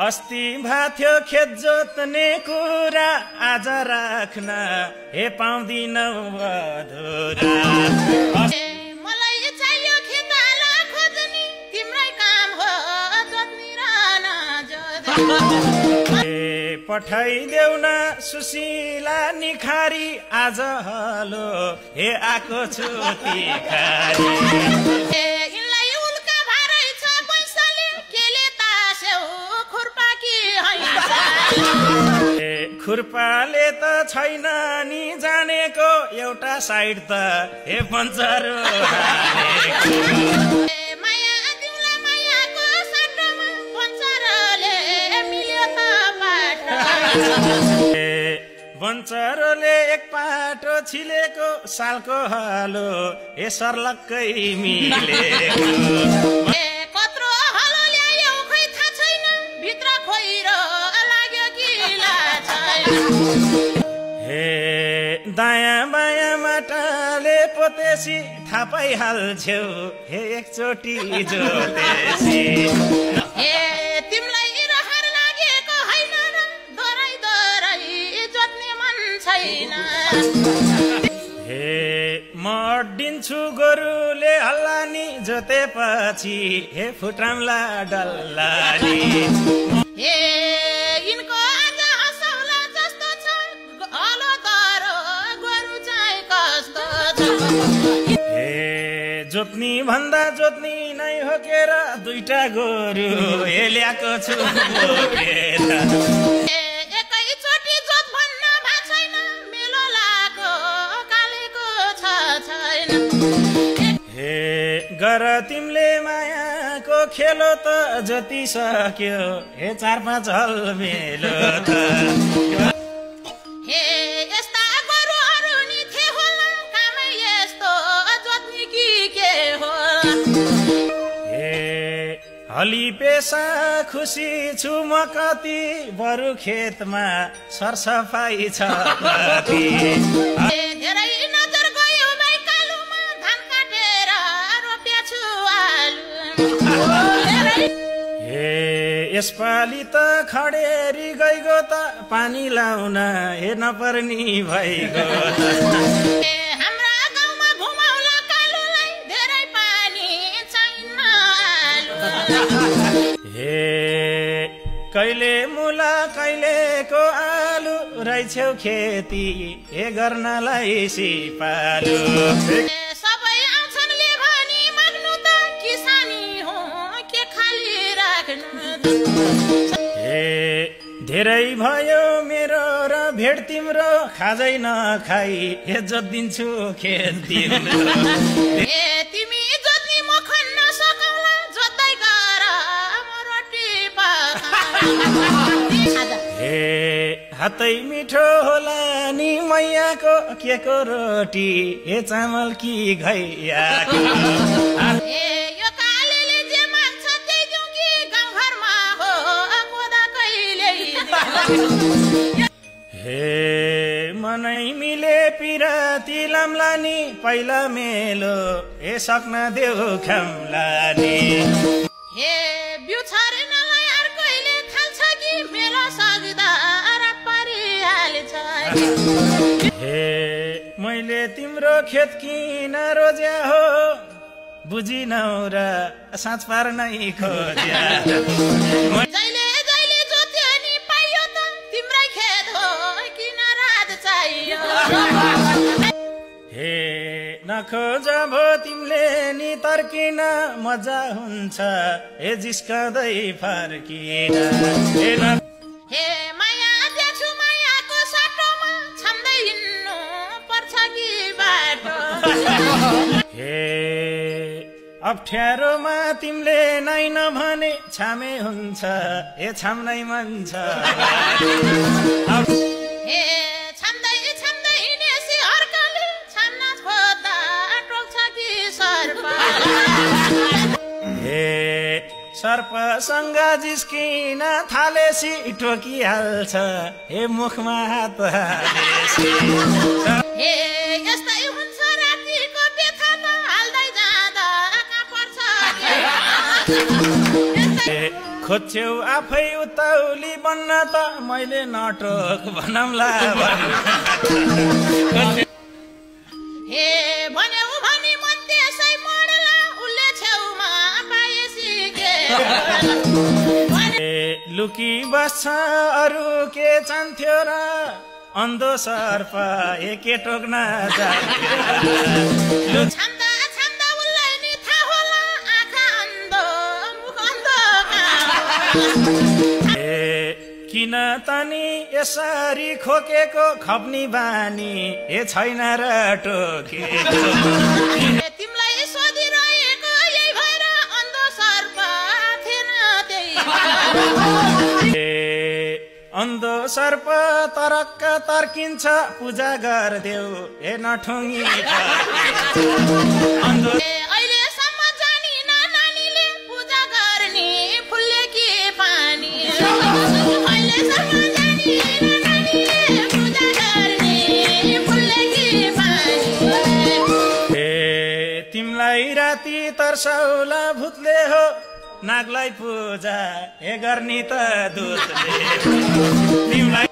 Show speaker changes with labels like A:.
A: अस्ति भाथ्यो खेत जोत्ने कुरा आज राख्न हे पाउँदिनौ अधुरा
B: मलाई चाहियो खेताला खोज्ने तिम्रै काम हो जोत्नी र नजोत्नी
A: पठाइदेऊ न सुशीला निखारी आज हलो हे आको छु तिखारी खुर्पाले त छैन नि जानेको एउटा साइड त हे पञ्चर
B: माया तिमीलाई मायाको साटोमा पञ्चरले मिल्यो त बाटो
A: बन्चरले एक पाटो छिलेको सालको हलो हे सर्लक्कै मिलेको
B: कत्रो हलो ल्यायो खै थाहा छैन भित्र खोइरो लाग्यो कि
A: हे दायाँ बायाँ माटाले पोतेसी थाहा पाइहाल्छौ हे एकचोटि जोतेसी
B: हे तिमीलाई रहर लागेको होइन र दोहोऱ्याइ दोहोऱ्याइ जोत्ने मन छैन
A: हे म अड्डिन्छु गोरुले हल्लानी जोतेपछि हे फुटाम्ला डल्लानी
B: हे यिनको आज हँसौला जस्तो छ हलो दरो गोरु चाहिँ कस्तो छ
A: हे जोत्नी भन्दा जोत्नी नै हो के र दुईटा गोरु हे ल्याएको छु बोकेर
B: एकैचोटि जोत भन्न भएको छैन मेलो लाको कालेको छ छैन
A: हे गर तिमीले मायाको खेलो त जोतिसक्यो हे 4-5 हल मेलो त
B: हे यस्ता गोरुहरू नि थिए होला कामै यस्तो जोत्ने कि के हो
A: हे हली पेसा खुसी छु म कति बरु खेतमा सरसफाई छ कति
B: धेरै नजर गयो भाइ कालुमा धान काटेर रोप्या छु आलु
A: हे यसपालि त खडेरी गइगो त पानी लाउन हे नपर्नी भइगो
B: हाम्रा गाउँमा घुमाउला कालुलाई धेरै पानी चाहिन्न आलु
A: हे कहिले मुला कहिलेको आलु रहेछौ खेती हे गर्नलाई सिपालु
B: सबै आउँछन् भनी माग्नु त किसानी हो के खाली राख्नु
A: हे धेरै भयो मेरो र भेट तिम्रो खाजै नखाई हे जोत्दिन्छु खेत तिम्रो
B: तिमी जोत्नी म खन्न सकौला जोत्दै गर म रोटी पकाउँला
A: हे हातै मिठो होला नि मैयाको के को रोटी हे चामल कि घैयाको
B: यो कालेले जे माग्छ त्यही दिउँ कि गाउँघरमा हो कोदा कहिले
A: हे मनै मिले पिराती लाम्लानी पहिला मेलो हे सक्न देऊ खम्लानी
B: हे बिउ छरेनलाई अर्कैले थाल्छ कि मेलो सक्दा रात परिहाल्छ
A: हे मैले तिम्रो खेत किन रोज्या हो बुझिनौ र साँच पार्नै खोज्या
B: जहिले जहिले जोत्यो नि पाइयो त तिम्रै खेत हो किन रात चाहियो
A: हे नखोज भो तिमीले नि तर्किन मजा हुन्छ हे जिस्कदै फर्किन
B: हे माया देख्छु मायाको साटोमा छाम्दै हिँड्नु पर्छ कि बाटो
A: हे अप्ठ्यारोमा तिमीले नै नभने छामे हुन्छ हे छाम्नै मन छ
B: हे छाम्दै छाम्दै हिँडेसी हर्कले छाम्न खोज्दा टोक्छ कि सर्प
A: हे सर्पसँग जिस्किन थालेसी टोकिहाल्छ हे मुखमा हात हालेसी
B: हे यस्तै हुन्छ रातिको बेथा त हाल्दै जाँदा कहाँ पर्छ
A: खोज्यौ आफै उताउली बन्न त मैले नटोक भनौँला
B: हे भन्यौ भनी मन त्यसै मर्ला उले छेउमा पाए सिके
A: लुकी बस्छ अरू के चाहन्थ्यो र अन्धो सर्प एके टोक्न जान्थ्यो
B: छाम्दा उलाई नि थाहा होला आँखा अन्धो मुख अन्धो
A: किन तनी यसरी खोकेको खप्नी बानी ए छैन र टोकेको
B: तिमीलाई सोधिरहेको यही भएर अन्धो सर्प थिएन त्यही
A: अन्धो सर्प तरक्क तर्किन्छ पूजा गर्देऊ ए नठुङ्गी अन्धो
B: अहिलेसम्म जानिन नानीले पूजा गर्ने फुल्ले कि पानी अहिलेसम्म जानिन नानीले पूजा गर्ने फुल्ले कि पानी
A: तिमलाई राति तर्साउला भूतले हो नागलाई पूजा ए गर्ने त दूतले तिमलाई